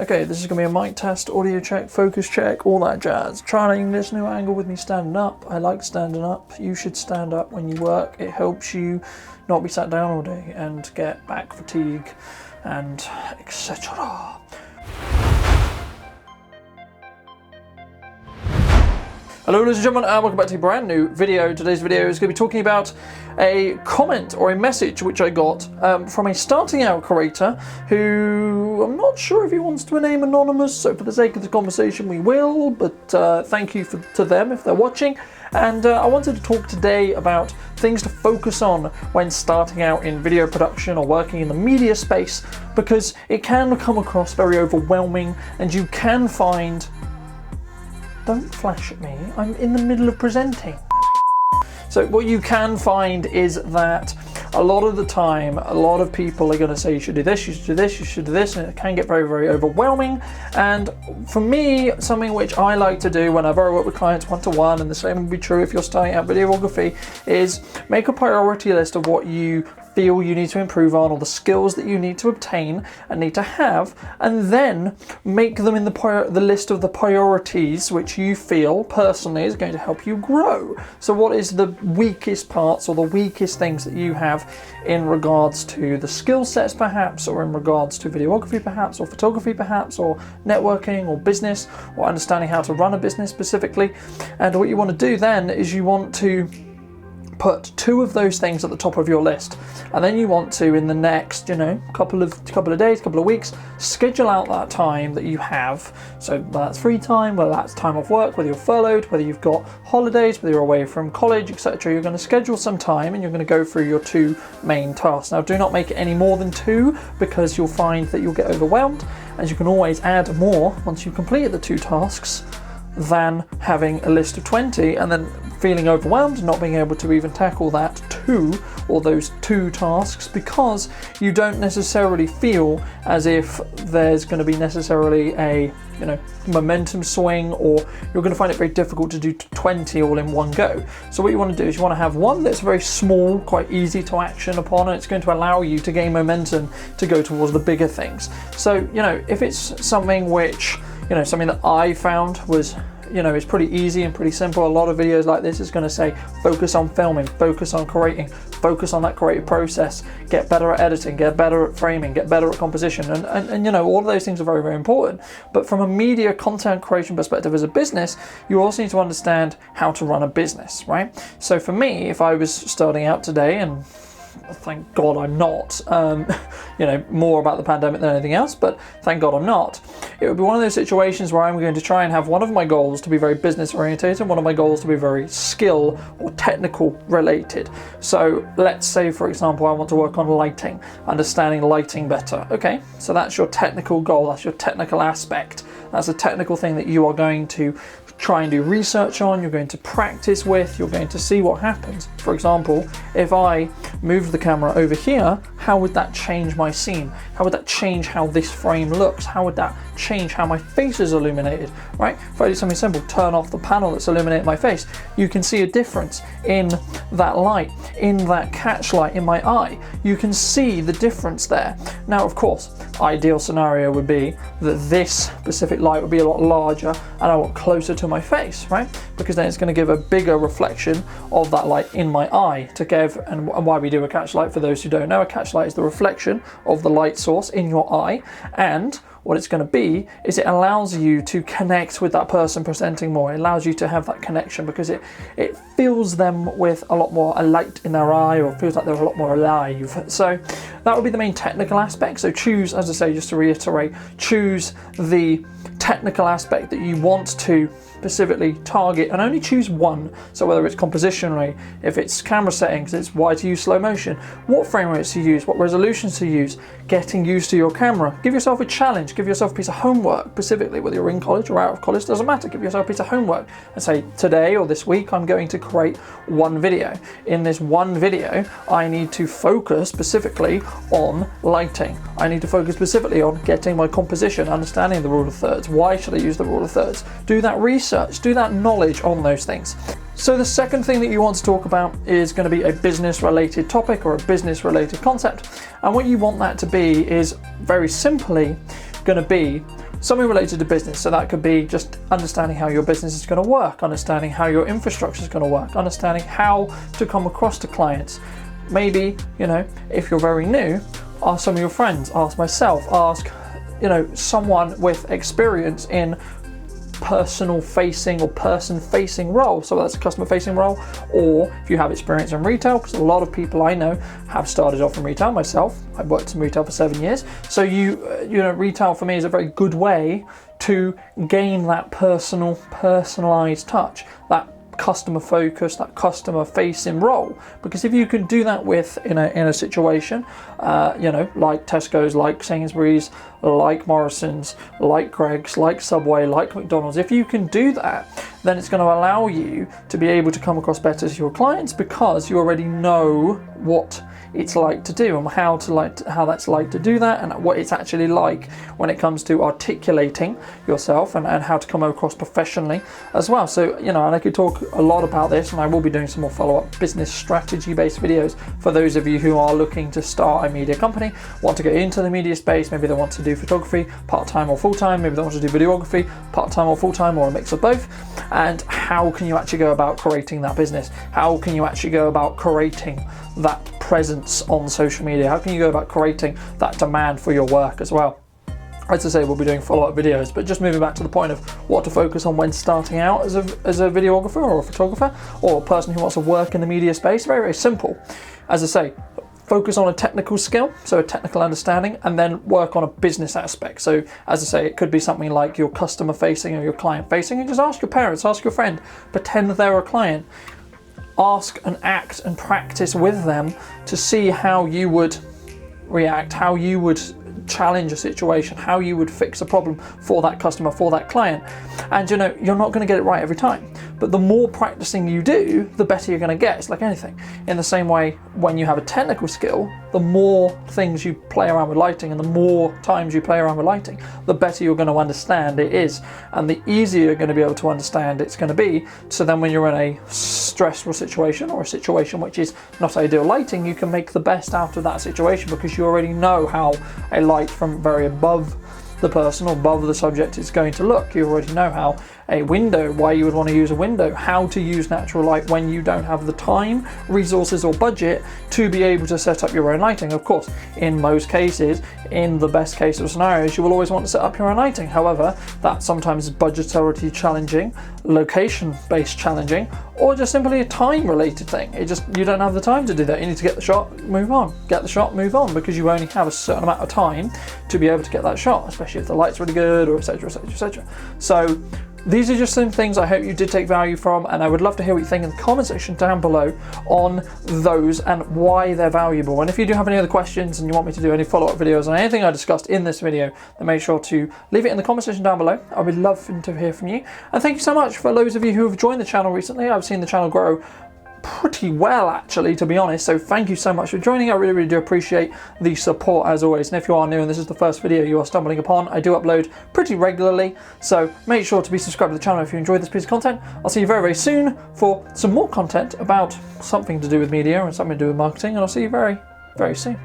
Okay, this is going to be a mic test, audio check, focus check, all that jazz. Trying this new angle with me standing up. I like standing up. You should stand up when you work. It helps you not be sat down all day and get back fatigue and etc. Hello ladies and gentlemen, and welcome back to a brand new video. Today's video is going to be talking about a comment or a message which I got from a starting out creator who I'm not sure if he wants to remain anonymous, so for the sake of the conversation we will, but thank you to them if they're watching. And I wanted to talk today about things to focus on when starting out in video production or working in the media space, because it can come across very overwhelming and you can find... Don't flash at me, I'm in the middle of presenting. So what you can find is that a lot of the time, a lot of people are going to say you should do this, you should do this, you should do this, and it can get very, very overwhelming. And for me, something which I like to do whenever I work with clients one-to-one, and the same will be true if you're starting out videography, is make a priority list of what you feel you need to improve on, or the skills that you need to obtain and need to have, and then make them in the list of the priorities which you feel personally is going to help you grow. So what is the weakest parts or the weakest things that you have in regards to the skill sets perhaps, or in regards to videography perhaps, or photography perhaps, or networking, or business, or understanding how to run a business specifically. And what you want to do then is you want to put two of those things at the top of your list, and then you want to, in the next, couple of days, couple of weeks, schedule out that time that you have. So whether that's free time, whether that's time off work, whether you're furloughed, whether you've got holidays, whether you're away from college, etc. You're going to schedule some time and you're going to go through your two main tasks. Now, do not make it any more than two, because you'll find that you'll get overwhelmed, and you can always add more once you've completed the two tasks than having a list of 20 and then feeling overwhelmed and not being able to even tackle those two tasks, because you don't necessarily feel as if there's going to be necessarily a momentum swing, or you're going to find it very difficult to do 20 all in one go. So what you want to do is you want to have one that's very small, quite easy to action upon, and it's going to allow you to gain momentum to go towards the bigger things. So if it's something which something that I found was it's pretty easy and pretty simple. A lot of videos like this is going to say focus on filming, focus on creating, focus on that creative process, get better at editing, get better at framing, get better at composition, and all of those things are very, very important. But from a media content creation perspective as a business, you also need to understand how to run a business, right? So for me, if I was starting out today, and thank God I'm not, more about the pandemic than anything else, but thank God I'm not. It would be one of those situations where I'm going to try and have one of my goals to be very business oriented and one of my goals to be very skill or technical related. So let's say, for example, I want to work on lighting, understanding lighting better. Okay, so that's your technical goal, that's your technical aspect. That's a technical thing that you are going to try and do research on, you're going to practice with, you're going to see what happens. For example, if I moved the camera over here, how would that change my scene? How would that change how this frame looks? How would that change how my face is illuminated, right? If I do something simple, turn off the panel that's illuminating my face, you can see a difference in that light, in that catch light in my eye. You can see the difference there. Now, of course, ideal scenario would be that this specific light would be a lot larger and a lot closer to my face, right? Because then it's going to give a bigger reflection of that light in my eye to give, and why we do a catch light, for those who don't know, a catch light is the reflection of the light source in your eye, and what it's going to be is it allows you to connect with that person presenting more. It allows you to have that connection because it fills them with a lot more light in their eye, or feels like they're a lot more alive. So that would be the main technical aspect. So choose, as I say, just to reiterate, choose the technical aspect that you want to specifically target, and only choose one. So whether it's composition rate, if it's camera settings, it's why to use slow motion, what frame rates to use, what resolutions to use, getting used to your camera. Give yourself a challenge, give yourself a piece of homework, specifically whether you're in college or out of college, doesn't matter. Give yourself a piece of homework and say, today or this week I'm going to create one video. In this one video I need to focus specifically on lighting. I need to focus specifically on getting my composition, understanding the rule of thirds. Why should I use the rule of thirds? Do that research, do that knowledge on those things. So the second thing that you want to talk about is going to be a business related topic or a business related concept. And what you want that to be is very simply going to be something related to business. So that could be just understanding how your business is going to work, understanding how your infrastructure is going to work, understanding how to come across to clients. Maybe, you know, if you're very new, ask some of your friends, ask myself, ask, you know, someone with experience in personal facing or person facing role. So that's a customer facing role, or if you have experience in retail, because a lot of people I know have started off in retail. Myself, I've worked in retail for 7 years. So you know, retail for me is a very good way to gain that personalized touch, that customer focus, that customer facing role. Because if you can do that with in a situation, you know, like Tesco's, like Sainsbury's, like Morrison's, like Greggs, like Subway, like McDonald's, if you can do that, then it's going to allow you to be able to come across better to your clients, because you already know what it's like to do and how that's like to do that, and what it's actually like when it comes to articulating yourself and how to come across professionally as well. So, you know, and I could talk a lot about this, and I will be doing some more follow-up business strategy based videos for those of you who are looking to start a media company, want to get into the media space. Maybe they want to do photography part-time or full-time, maybe they want to do videography part-time or full-time, or a mix of both. And how can you actually go about creating that business? How can you actually go about creating that presence on social media? How can you go about creating that demand for your work as well? As I say, we'll be doing follow-up videos, but just moving back to the point of what to focus on when starting out as a videographer or a photographer or a person who wants to work in the media space. Very, very simple. As I say, focus on a technical skill, so a technical understanding, and then work on a business aspect. So as I say, it could be something like your customer facing or your client facing, and just ask your parents, ask your friend, pretend they're a client. Ask and act and practice with them to see how you would react, how you would challenge a situation, how you would fix a problem for that customer, for that client. And you know, you're not going to get it right every time, but the more practicing you do, the better you're going to get. It's like anything. In the same way, when you have a technical skill, the more things you play around with lighting and the more times you play around with lighting, the better you're going to understand it is, and the easier you're going to be able to understand it's going to be. So then when you're in a stressful situation, or a situation which is not ideal lighting, you can make the best out of that situation, because you already know how a light from very above the person or above the subject is going to look. You already know how a window, why you would want to use a window, how to use natural light when you don't have the time, resources or budget to be able to set up your own lighting. Of course, in most cases, in the best case of scenarios, you will always want to set up your own lighting. However, that sometimes is budgetarily challenging, location-based challenging, or just simply a time-related thing. You don't have the time to do that. You need to get the shot, move on. Get the shot, move on, because you only have a certain amount of time to be able to get that shot, especially if the light's really good, or etc, etc, etc. So these are just some things I hope you did take value from, and I would love to hear what you think in the comment section down below on those and why they're valuable. And if you do have any other questions and you want me to do any follow-up videos on anything I discussed in this video, then make sure to leave it in the comment section down below. I'll be loving to hear from you. And thank you so much for those of you who have joined the channel recently. I've seen the channel grow pretty well, actually, to be honest, so thank you so much for joining. I really, really do appreciate the support as always. And if you are new and this is the first video you are stumbling upon, I do upload pretty regularly, so make sure to be subscribed to the channel if you enjoyed this piece of content. I'll see you very, very soon for some more content about something to do with media and something to do with marketing, and I'll see you very, very soon.